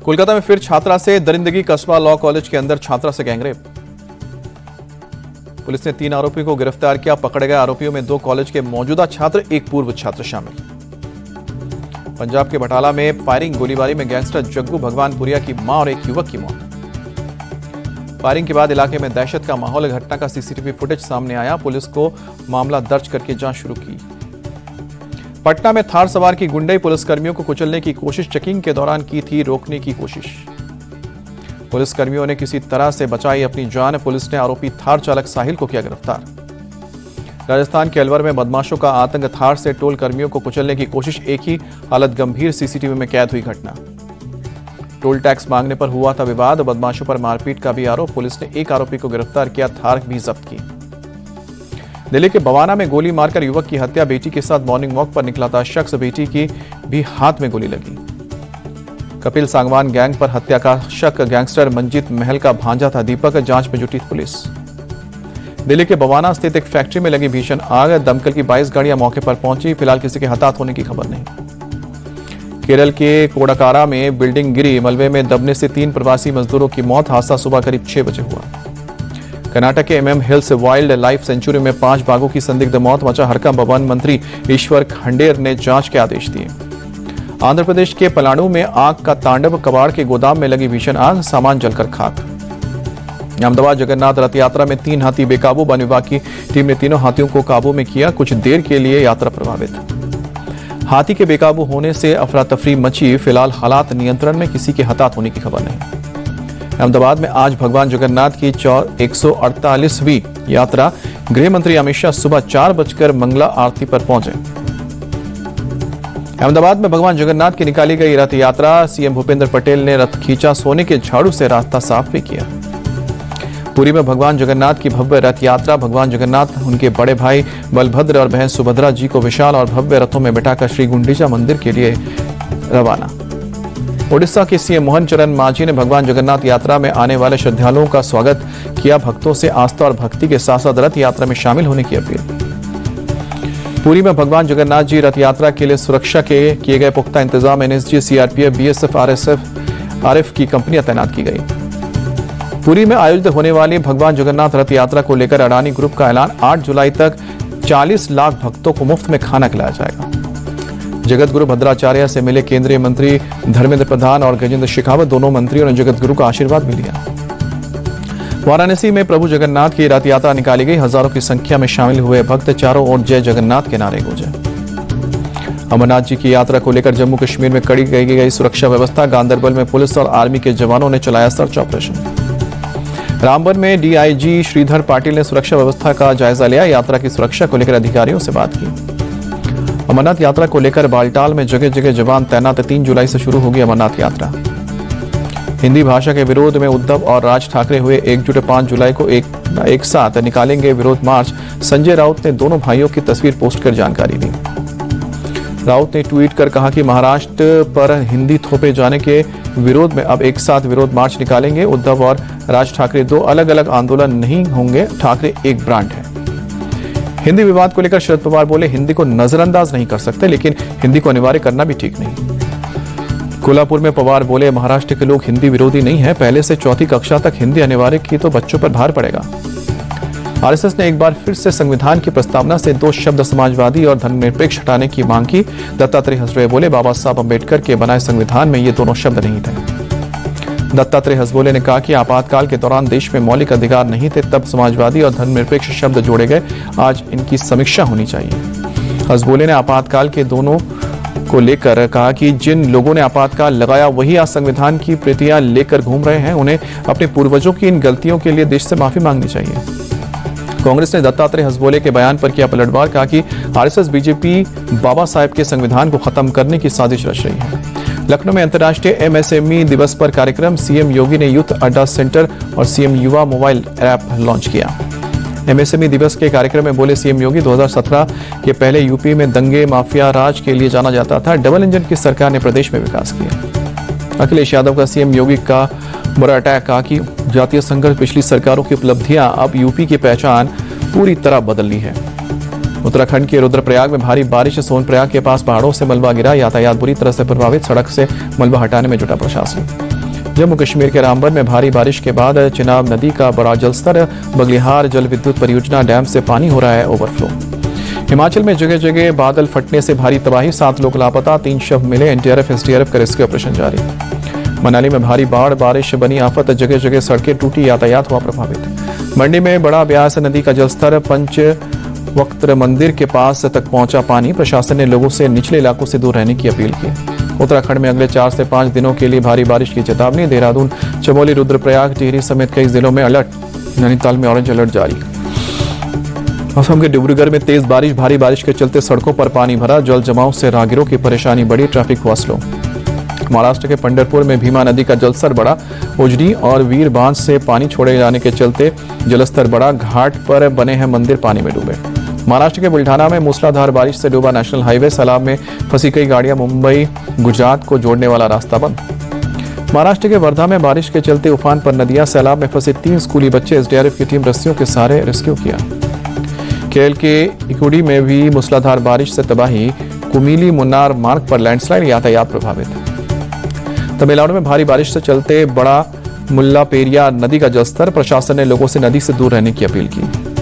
कोलकाता में फिर छात्रा से दरिंदगी। कस्बा लॉ कॉलेज के अंदर छात्रा से गैंगरेप। पुलिस ने 3 आरोपियों को गिरफ्तार किया। पकड़े गए आरोपियों में 2 कॉलेज के मौजूदा छात्र, 1 पूर्व छात्र शामिल। पंजाब के बटाला में फायरिंग, गोलीबारी में गैंगस्टर जग्गू भगवानपुरिया की मां और एक युवक की मौत। फायरिंग के बाद इलाके में दहशत का माहौल। घटना का सीसीटीवी फुटेज सामने आया। पुलिस को मामला दर्ज करके जांच शुरू की। पटना में थार सवार की गुंडई, पुलिसकर्मियों को कुचलने की कोशिश। चेकिंग के दौरान की थी रोकने की कोशिश। पुलिसकर्मियों ने किसी तरह से बचाई अपनी जान। पुलिस ने आरोपी थार चालक साहिल को किया गिरफ्तार। राजस्थान के अलवर में बदमाशों का आतंक। थार से टोल कर्मियों को कुचलने की कोशिश। एक ही हालत गंभीर, सीसीटीवी में कैद हुई घटना। टोल टैक्स मांगने पर हुआ था विवाद। बदमाशों पर मारपीट का भी आरोप। पुलिस ने एक आरोपी को गिरफ्तार किया। थार भी जब्त की। दिल्ली के बवाना में गोली मारकर युवक की हत्या। बेटी के साथ मॉर्निंग वॉक पर निकला था शख्स। बेटी की भी हाथ में गोली लगी। कपिल सांगवान गैंग पर हत्या का शक। गैंगस्टर मंजीत महल का भांजा था दीपक। जांच में जुटी पुलिस। दिल्ली के बवाना स्थित एक फैक्ट्री में लगी भीषण आग। दमकल की 22 गाड़ियां मौके पर पहुंची। फिलहाल किसी के हताहत होने की खबर नहीं। केरल के कोडाकारा में बिल्डिंग गिरी। मलबे में दबने से 3 प्रवासी मजदूरों की मौत। हादसा सुबह करीब 6 बजे हुआ। कर्नाटक के MM hills wild life sanctuary में 5 बाघों की संदिग्ध मौत। मचा हड़कंप। वन मंत्री ईश्वर खंडेर ने जांच के आदेश दिए। आंध्र प्रदेश के पलाणु में आग का तांडव। कबाड़ के गोदाम में लगी भीषण आग। सामान जलकर खाक। अहमदाबाद जगन्नाथ रथ यात्रा में 3 हाथी बेकाबू। वन विभाग की टीम ने तीनों हाथियों को काबू में किया। कुछ देर के लिए यात्रा प्रभावित। हाथी के बेकाबू होने से अफरा तफरी मची। फिलहाल हालात नियंत्रण में। किसी के हताहत होने की खबर नहीं। अहमदाबाद में आज भगवान जगन्नाथ की 148वीं यात्रा। गृह मंत्री अमित शाह सुबह 4 बजकर मंगला आरती पर पहुंचे। अहमदाबाद में भगवान जगन्नाथ की निकाली गई रथ यात्रा। सीएम भूपेंद्र पटेल ने रथ खींचा। सोने के झाड़ू से रास्ता साफ भी किया। पुरी में भगवान जगन्नाथ की भव्य रथ यात्रा। भगवान जगन्नाथ उनके बड़े भाई बलभद्र और बहन सुभद्रा जी को विशाल और भव्य रथों में बिठाकर श्री गुंडीचा मंदिर के लिए रवाना। ओडिशा के सीएम मोहन चरण मांझी ने भगवान जगन्नाथ यात्रा में आने वाले श्रद्धालुओं का स्वागत किया। भक्तों से आस्था और भक्ति के साथ साथ रथ यात्रा में शामिल होने की अपील। पुरी में भगवान जगन्नाथ जी रथ यात्रा के लिए सुरक्षा के किए गए पुख्ता इंतजाम। NSG, CRPF, BSF, RF की कंपनियां तैनात की गई। पुरी में आयोजित होने वाली भगवान जगन्नाथ रथ यात्रा को लेकर अडानी ग्रुप का ऐलान। 8 जुलाई तक 40 लाख भक्तों को मुफ्त में खाना खिलाया जाएगा। जगत गुरु भद्राचार्य से मिले केंद्रीय मंत्री धर्मेंद्र प्रधान और गजेंद्र शेखावत। दोनों मंत्रियों ने जगत गुरु का आशीर्वाद भी लिया। वाराणसी में प्रभु जगन्नाथ की रथ यात्रा निकाली गई। हजारों की संख्या में शामिल हुए भक्त चारों ओर जय जगन्नाथ के नारे गूंजे। अमरनाथ जी की यात्रा को लेकर जम्मू कश्मीर में कड़ी की गई सुरक्षा व्यवस्था। गांदरबल में पुलिस और आर्मी के जवानों ने चलाया सर्च ऑपरेशन। रामबन में DIG श्रीधर पाटिल ने सुरक्षा व्यवस्था का जायजा लिया। यात्रा की सुरक्षा को लेकर अधिकारियों से बात की। अमरनाथ यात्रा को लेकर बालटाल में जगह जगह जवान तैनात। 3 जुलाई से शुरू होगी अमरनाथ यात्रा। हिंदी भाषा के विरोध में उद्धव और राज ठाकरे हुए एकजुट। 5 जुलाई को एक साथ निकालेंगे विरोध मार्च। संजय राउत ने दोनों भाइयों की तस्वीर पोस्ट कर जानकारी दी। राउत ने ट्वीट कर कहा कि महाराष्ट्र पर हिंदी थोपे जाने के विरोध में अब एक साथ विरोध मार्च निकालेंगे। उद्धव और राज ठाकरे 2 अलग अलग आंदोलन नहीं होंगे। ठाकरे एक ब्रांड है। हिंदी विवाद को लेकर शरद पवार बोले, हिंदी को नजरअंदाज नहीं कर सकते, लेकिन हिंदी को अनिवार्य करना भी ठीक नहीं। कोल्हापुर में पवार बोले, महाराष्ट्र के लोग हिंदी विरोधी नहीं है। पहले से 4वीं कक्षा तक हिंदी अनिवार्य की तो बच्चों पर भार पड़ेगा। RSS ने एक बार फिर से संविधान की प्रस्तावना से 2 शब्द समाजवादी और धर्मनिरपेक्ष हटाने की मांग की। दत्तात्रेय हसबोले बोले, बाबा साहब अम्बेडकर के बनाए संविधान में ये दोनों शब्द नहीं थे। दत्तात्रेय हसबोले ने कहा कि आपातकाल के दौरान देश में मौलिक अधिकार नहीं थे, तब समाजवादी और धर्मनिरपेक्ष शब्द जोड़े गए। आज इनकी समीक्षा होनी चाहिए। हसबोले ने आपातकाल के दोनों को लेकर कहा कि जिन लोगों ने आपातकाल लगाया वही आज संविधान की प्रतियां लेकर घूम रहे हैं। उन्हें अपने पूर्वजों की इन गलतियों के लिए देश से माफी मांगनी चाहिए। कांग्रेस ने दत्तात्रेय हसबोले के बयान पर किया पलटवार। कहा कि RSS BJP बाबा साहेब के संविधान को खत्म करने की साजिश रच रही है। लखनऊ में अंतर्राष्ट्रीय MSME दिवस पर कार्यक्रम। CM योगी ने यूथ अड्डा सेंटर और CM युवा मोबाइल ऐप लॉन्च किया। MSME दिवस के कार्यक्रम में बोले CM योगी, 2017 के पहले यूपी में दंगे माफिया राज के लिए जाना जाता था। डबल इंजन की सरकार ने प्रदेश में विकास किया। अखिलेश यादव का CM योगी का बुरा अटैक। कहा कि जातीय संघर्ष पिछली सरकारों की उपलब्धियां अब यूपी की पहचान पूरी तरह बदल ली है। उत्तराखंड के रुद्रप्रयाग में भारी बारिश। सोनप्रयाग के पास पहाड़ों से मलबा गिरा। यातायात बुरी तरह से प्रभावित। सड़क से मलबा हटाने में जुटा प्रशासन। जम्मू कश्मीर के रामबन में भारी बारिश के बाद चिनाब नदी का बड़ा जलस्तर, बगलिहार जल विद्युत परियोजना डैम से पानी हो रहा है ओवरफ्लो। हिमाचल में जगह जगह बादल फटने से भारी तबाही, 7 लोग लापता, 3 शव मिले, एनडीआरएफ एसडीआरएफ का रेस्क्यू ऑपरेशन जारी। मनाली में भारी बाढ़, बारिश बनी आफत, जगह जगह सड़कें टूटी, यातायात हुआ प्रभावित। मंडी में बड़ा ब्यास नदी का जलस्तर पंचवक्त्र मंदिर के पास तक पहुंचा पानी, प्रशासन ने लोगों से निचले इलाकों से दूर रहने की अपील की। उत्तराखंड में अगले 4 से 5 दिनों के लिए भारी बारिश की चेतावनी, देहरादून, चमोली, रुद्रप्रयाग, टिहरी समेत कई जिलों में अलर्ट, नैनीताल में ऑरेंज अलर्ट जारी। असम के डिब्रूगढ़ में तेज बारिश, भारी बारिश के चलते सड़कों पर पानी भरा, जल जमाव से राहगीरों की परेशानी बढ़ी, ट्रैफिक हुआ स्लो। महाराष्ट्र के पंढरपुर में भीमा नदी का जलस्तर बढ़ा, उजनी और वीर बांध से पानी छोड़े जाने के चलते जलस्तर बढ़ा, घाट पर बने हैं मंदिर पानी में डूबे। महाराष्ट्र के बुल्ढाना में मूसलाधार बारिश से डूबा नेशनल हाईवे, सैलाब में फंसी कई गाड़ियां, मुंबई गुजरात को जोड़ने वाला रास्ता बंद। महाराष्ट्र के वर्धा में बारिश के चलते उफान पर नदियां, सैलाब में फंसे 3 स्कूली बच्चे, एसडीआरएफ की टीम रस्सियों के सहारे रेस्क्यू किया। केरल के इकुडी में भी मूसलाधार बारिश से तबाही, कुमिली मुन्नार मार्ग पर लैंडस्लाइड, यातायात प्रभावित। तमिलनाडु में भारी बारिश से चलते बड़ा मुल्लापेरिया नदी का जलस्तर, प्रशासन ने लोगों से नदी से दूर रहने की अपील की।